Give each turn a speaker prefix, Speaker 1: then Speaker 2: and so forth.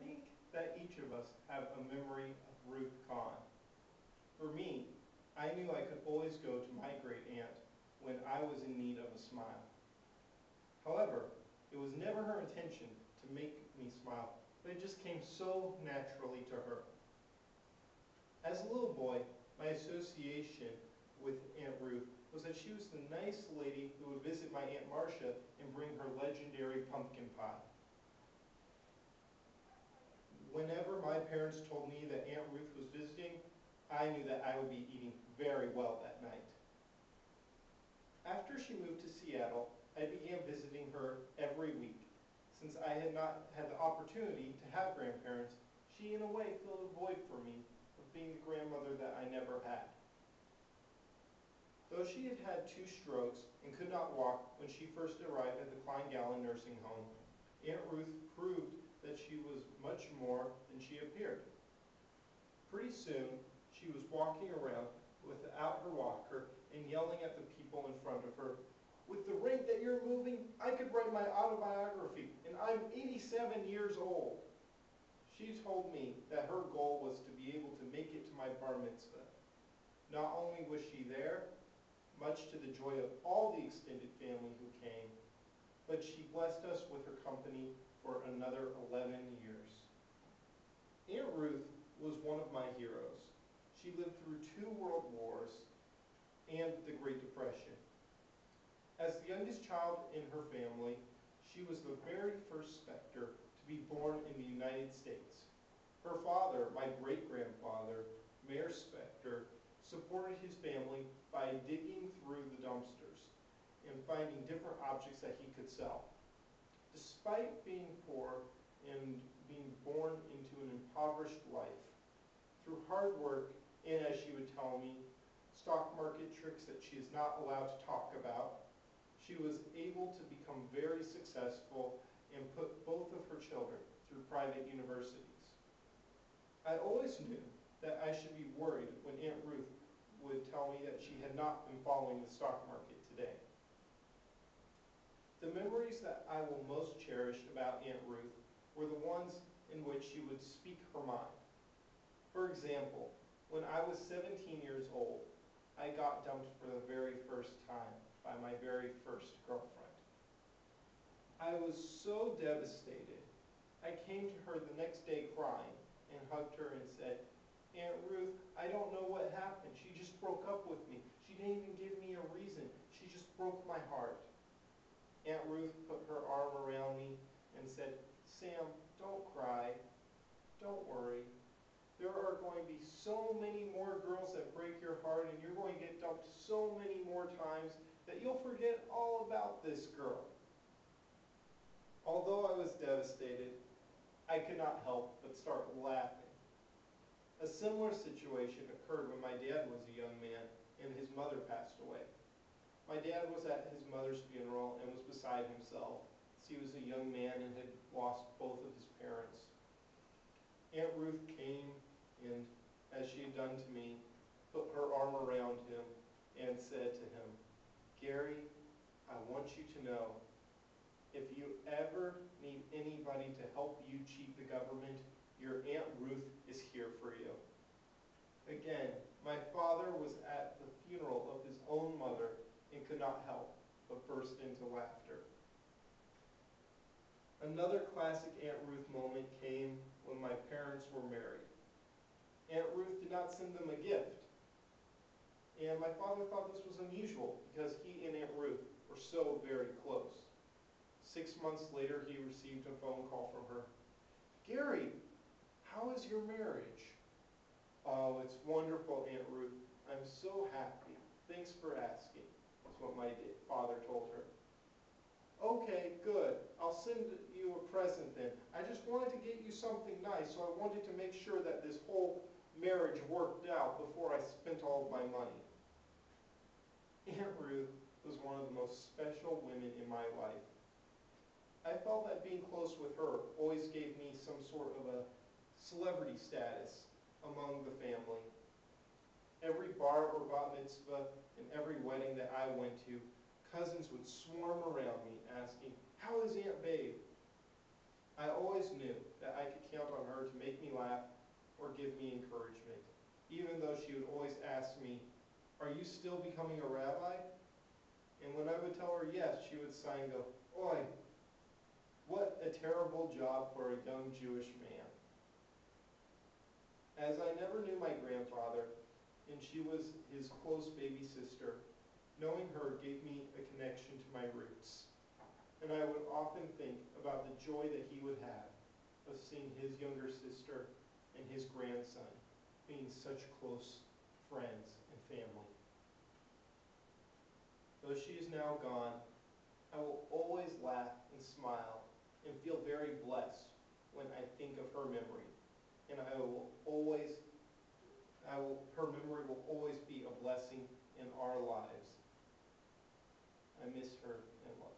Speaker 1: think that each of us have a memory of Ruth Kahn. For me, I knew I could always go to my great aunt when I was in need of a smile. However, it was never her intention to make me smile, but it just came so naturally to her. As a little boy, my association with Aunt Ruth was that she was the nice lady who would visit my Aunt Marcia and bring her legendary pumpkin pie. Whenever my parents told me that Aunt Ruth was visiting, I knew that I would be eating very well that night. After she moved to Seattle, I began visiting her every week. Since I had not had the opportunity to have grandparents, she in a way filled a void for me of being the grandmother that I never had. Though she had had 2 strokes and could not walk when she first arrived at the Klein-Gallen nursing home, Aunt Ruth proved that she was much more than she appeared. Pretty soon, she was walking around without her walker and yelling at the people in front of her, "With the rate that you're moving, I could write my autobiography, and I'm 87 years old." She told me that her goal was to be able to make it to my bar mitzvah. Not only was she there, much to the joy of all the extended family who came, but she blessed us with her company for another 11 years. Aunt Ruth was one of my heroes. She lived through 2 world wars and the Great Depression. As the youngest child in her family, she was the very first Spectre to be born in the United States. Her father, my great-grandfather, Mayor Spectre, supported his family by digging through the dumpsters and finding different objects that he could sell. Despite being poor and being born into an impoverished life, through hard work and, as she would tell me, stock market tricks that she is not allowed to talk about, she was able to become very successful and put both of her children through private universities. I always knew that I should be worried when Aunt Ruth would tell me that she had not been following the stock market today. The memories that I will most cherish about Aunt Ruth were the ones in which she would speak her mind. For example, when I was 17 years old, I got dumped for the very first time by my very first girlfriend. I was so devastated. I came to her the next day crying and hugged her and said, "Aunt Ruth, I don't know what happened. She just broke up with me. She didn't even give me a reason. She just broke my heart." Aunt Ruth put her arm around me and said, "Sam, don't cry. Don't worry. There are going to be so many more girls that break your heart, and you're going to get dumped so many more times that you'll forget all about this girl." Although I was devastated, I could not help but start laughing. A similar situation occurred when my dad was a young man and his mother passed away. My dad was at his mother's funeral and was beside himself, as he was a young man and had lost both of his parents. Aunt Ruth came and, as she had done to me, put her arm around him and said to him, "Gary, I want you to know, if you ever need anybody to help you cheat the government, your Aunt Ruth is here for you." Again, my father was at the funeral of his own mother and could not help but burst into laughter. Another classic Aunt Ruth moment came when my parents were married. Aunt Ruth did not send them a gift, and my father thought this was unusual because he and Aunt Ruth were so very close. 6 months later, he received a phone call from her. "Gary, how is your marriage?" "Oh, it's wonderful, Aunt Ruth. I'm so happy. Thanks for asking," is what my father told her. "Okay, good. I'll send you a present then. I just wanted to get you something nice, so I wanted to make sure that this whole marriage worked out before I spent all of my money." Aunt Ruth was one of the most special women in my life. I felt that being close with her always gave me some sort of a celebrity status among the family. Every bar or bat mitzvah and every wedding that I went to, cousins would swarm around me asking, "How is Aunt Babe?" I always knew that I could count on her to make me laugh or give me encouragement, even though she would always ask me, "Are you still becoming a rabbi?" And when I would tell her yes, she would sigh and go, "Oi, what a terrible job for a young Jewish man." As I never knew my grandfather, and she was his close baby sister, knowing her gave me a connection to my roots. And I would often think about the joy that he would have of seeing his younger sister and his grandson being such close friends and family. Though she is now gone, I will always laugh and smile and feel very blessed when I think of her memory. And her memory will always be a blessing in our lives. I miss her and love.